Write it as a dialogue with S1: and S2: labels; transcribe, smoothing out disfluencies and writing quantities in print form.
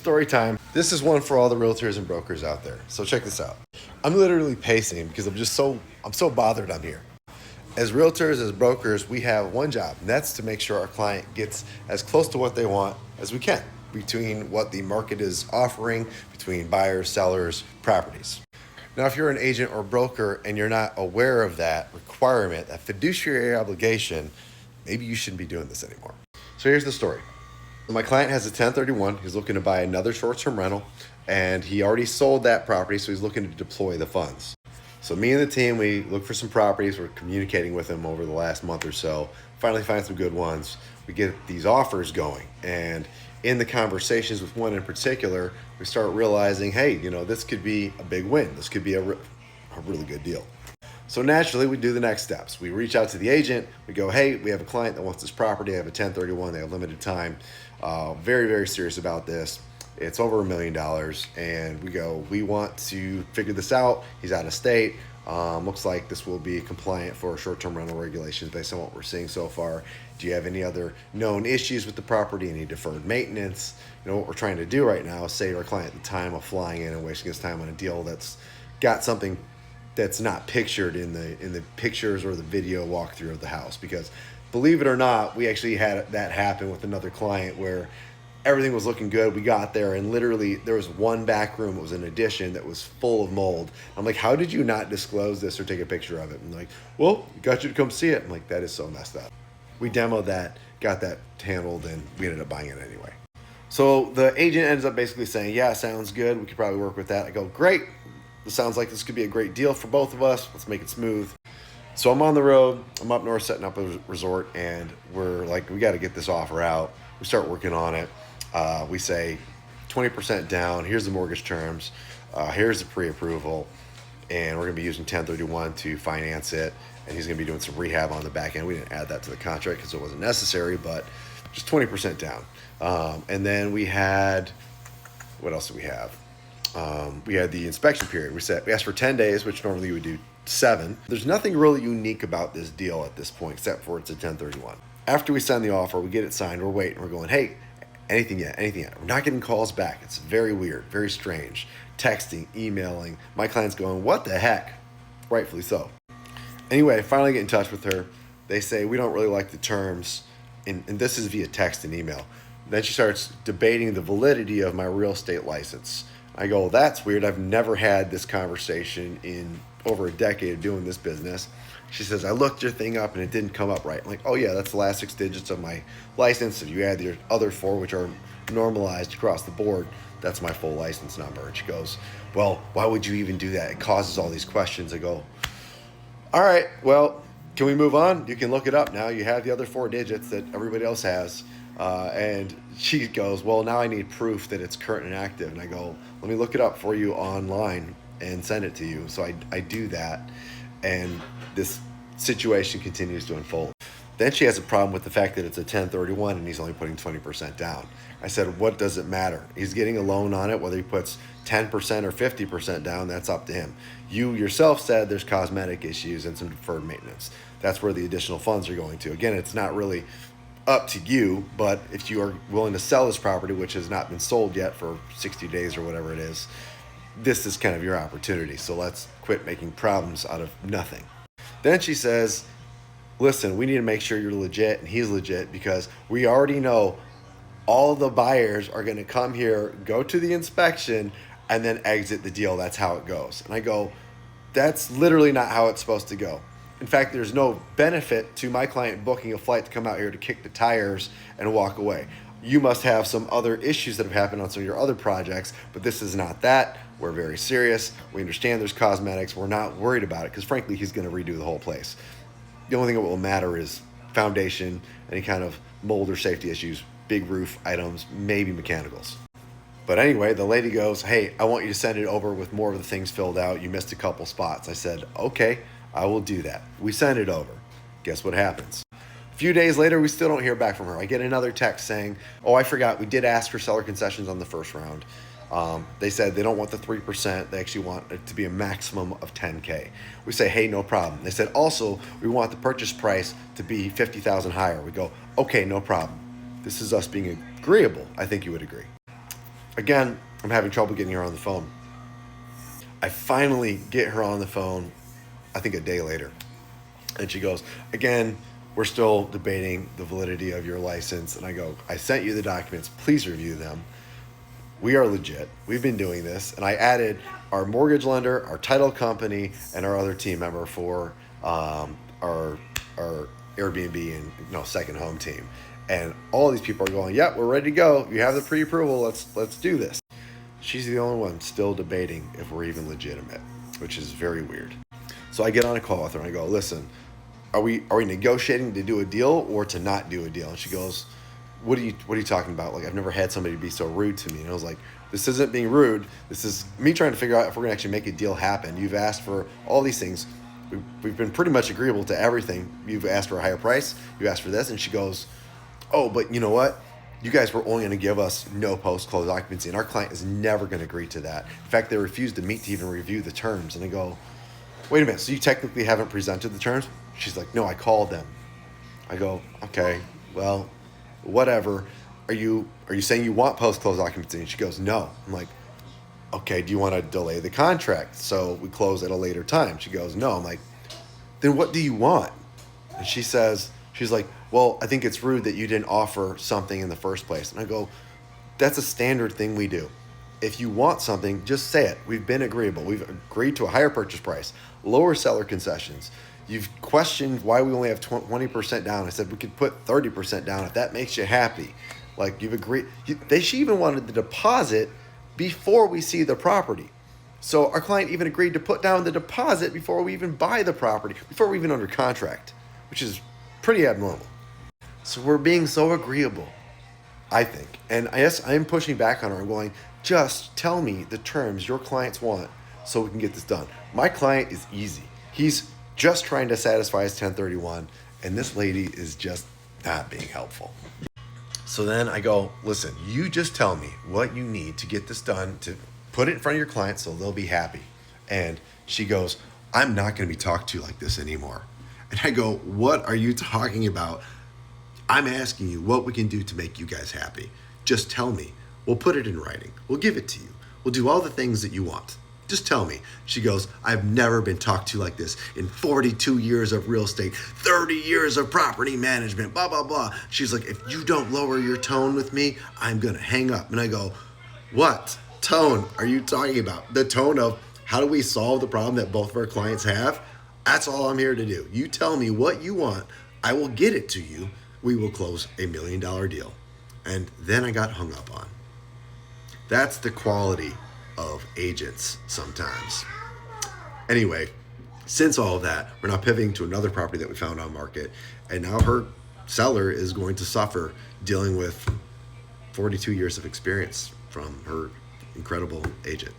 S1: Story time. This is one for all the realtors and brokers out there. So check this out. I'm literally pacing because I'm so bothered I'm here. As realtors, as brokers, we have one job, and that's to make sure our client gets as close to what they want as we can between what the market is offering, between buyers, sellers, properties. Now, if you're an agent or broker and you're not aware of that requirement, that fiduciary obligation, maybe you shouldn't be doing this anymore. So here's the story. My client has a 1031. He's looking to buy another short-term rental, and he already sold that property, so he's looking to deploy the funds. So me and the team, we look for some properties. We're communicating with him over the last month or so. Finally find some good ones. We get these offers going, and in the conversations with one in particular, we start realizing, hey, this could be a big win. This could be a really good deal. So naturally, we do the next steps. We reach out to the agent. We go, hey, we have a client that wants this property. They have a 1031. They have limited time. Very, very serious about this. It's over $1 million. And we go, we want to figure this out. He's out of state. Looks like this will be compliant for short-term rental regulations based on what we're seeing so far. Do you have any other known issues with the property, any deferred maintenance? What we're trying to do right now is save our client the time of flying in and wasting his time on a deal that's got something that's not pictured in the pictures or the video walkthrough of the house. Because believe it or not, we actually had that happen with another client where everything was looking good. We got there and literally there was one back room. It was an addition that was full of mold. I'm like, how did you not disclose this or take a picture of it? And like, well, we got you to come see it. I'm like, that is so messed up. We demoed that, got that handled, and we ended up buying it anyway. So the agent ends up basically saying, yeah, sounds good. We could probably work with that. I go, great. This sounds like this could be a great deal for both of us. Let's make it smooth. So I'm on the road. I'm up north setting up a resort, and we're like, we got to get this offer out. We start working on it. We say 20% down. Here's the mortgage terms. Here's the pre-approval. And we're going to be using 1031 to finance it. And he's going to be doing some rehab on the back end. We didn't add that to the contract because it wasn't necessary, but just 20% down. And then we had, what else did we have? We had the inspection period. We asked for 10 days, which normally you would do 7. There's nothing really unique about this deal at this point, except for it's a 1031. After we sign the offer, we get it signed, we're waiting, we're going, hey, anything yet? We're not getting calls back. It's very weird, very strange. Texting, emailing. My client's going, what the heck? Rightfully so. Anyway, I finally get in touch with her. They say, we don't really like the terms, and this is via text and email. Then she starts debating the validity of my real estate license. I go, well, that's weird. I've never had this conversation in over a decade of doing this business. She says, I looked your thing up and it didn't come up right. I'm like, oh yeah, that's the last 6 digits of my license. If you add your other 4, which are normalized across the board, that's my full license number. And she goes, well, why would you even do that? It causes all these questions. I go, all right, well, can we move on? You can look it up now. You have the other 4 digits that everybody else has. And she goes, well, now I need proof that it's current and active. And I go, let me look it up for you online and send it to you. So I do that, and this situation continues to unfold. Then she has a problem with the fact that it's a 1031 and he's only putting 20% down. I said, what does it matter? He's getting a loan on it, whether he puts 10% or 50% down, that's up to him. You yourself said there's cosmetic issues and some deferred maintenance. That's where the additional funds are going to. Again, it's not really up to you, but if you are willing to sell this property, which has not been sold yet for 60 days or whatever it is, this is kind of your opportunity. So let's quit making problems out of nothing. Then she says, listen, we need to make sure you're legit and he's legit, because we already know all the buyers are going to come here, go to the inspection, and then exit the deal. That's how it goes. And I go, that's literally not how it's supposed to go. In fact, there's no benefit to my client booking a flight to come out here to kick the tires and walk away. You must have some other issues that have happened on some of your other projects, but this is not that. We're very serious. We understand there's cosmetics. We're not worried about it because, frankly, he's going to redo the whole place. The only thing that will matter is foundation, any kind of mold or safety issues, big roof items, maybe mechanicals. But anyway, the lady goes, hey, I want you to send it over with more of the things filled out. You missed a couple spots. I said, okay, I will do that. We send it over. Guess what happens? A few days later, we still don't hear back from her. I get another text saying, oh, I forgot. We did ask for seller concessions on the first round. They said they don't want the 3%. They actually want it to be a maximum of $10K. We say, hey, no problem. They said, also, we want the purchase price to be $50,000 higher. We go, okay, no problem. This is us being agreeable. I think you would agree. Again, I'm having trouble getting her on the phone. I finally get her on the phone, I think a day later. And she goes, again, we're still debating the validity of your license. And I go, I sent you the documents. Please review them. We are legit. We've been doing this. And I added our mortgage lender, our title company, and our other team member for our Airbnb and second home team. And all these people are going, yep, we're ready to go. You have the pre-approval. Let's do this. She's the only one still debating if we're even legitimate, which is very weird. So I get on a call with her and I go, listen, are we negotiating to do a deal or to not do a deal? And she goes, what are you talking about? Like, I've never had somebody be so rude to me. And I was like, this isn't being rude. This is me trying to figure out if we're gonna actually make a deal happen. You've asked for all these things. We've been pretty much agreeable to everything. You've asked for a higher price. You asked for this. And she goes, oh, but you know what? You guys were only going to give us no post-close occupancy, and our client is never going to agree to that. In fact, they refused to meet to even review the terms. And I go, wait a minute, so you technically haven't presented the terms? She's like, no, I called them. I go, okay, well, whatever. Are you saying you want post-close occupancy? And she goes, no. I'm like, okay, do you want to delay the contract so we close at a later time? She goes, no. I'm like, then what do you want? And she's like, well, I think it's rude that you didn't offer something in the first place. And I go, that's a standard thing we do. If you want something, just say it. We've been agreeable. We've agreed to a higher purchase price, lower seller concessions. You've questioned why we only have 20% down. I said we could put 30% down if that makes you happy. Like, you've agreed. She even wanted the deposit before we see the property. So our client even agreed to put down the deposit before we even buy the property, before we're even under contract, which is pretty abnormal. So we're being so agreeable, I think. And yes, I'm pushing back on her. I'm going, just tell me the terms your clients want so we can get this done. My client is easy. He's just trying to satisfy his 1031, and this lady is just not being helpful. So then I go, listen, you just tell me what you need to get this done, to put it in front of your client so they'll be happy. And she goes, I'm not going to be talked to like this anymore. And I go, what are you talking about? I'm asking you what we can do to make you guys happy. Just tell me. We'll put it in writing. We'll give it to you. We'll do all the things that you want. Just tell me. She goes, I've never been talked to like this in 42 years of real estate, 30 years of property management, blah, blah, blah. She's like, if you don't lower your tone with me, I'm going to hang up. And I go, what tone are you talking about? The tone of how do we solve the problem that both of our clients have? That's all I'm here to do. You tell me what you want. I will get it to you. We will close $1 million deal. And then I got hung up on. That's the quality of agents sometimes. Anyway, since all of that, we're now pivoting to another property that we found on market. And now her seller is going to suffer dealing with 42 years of experience from her incredible agent.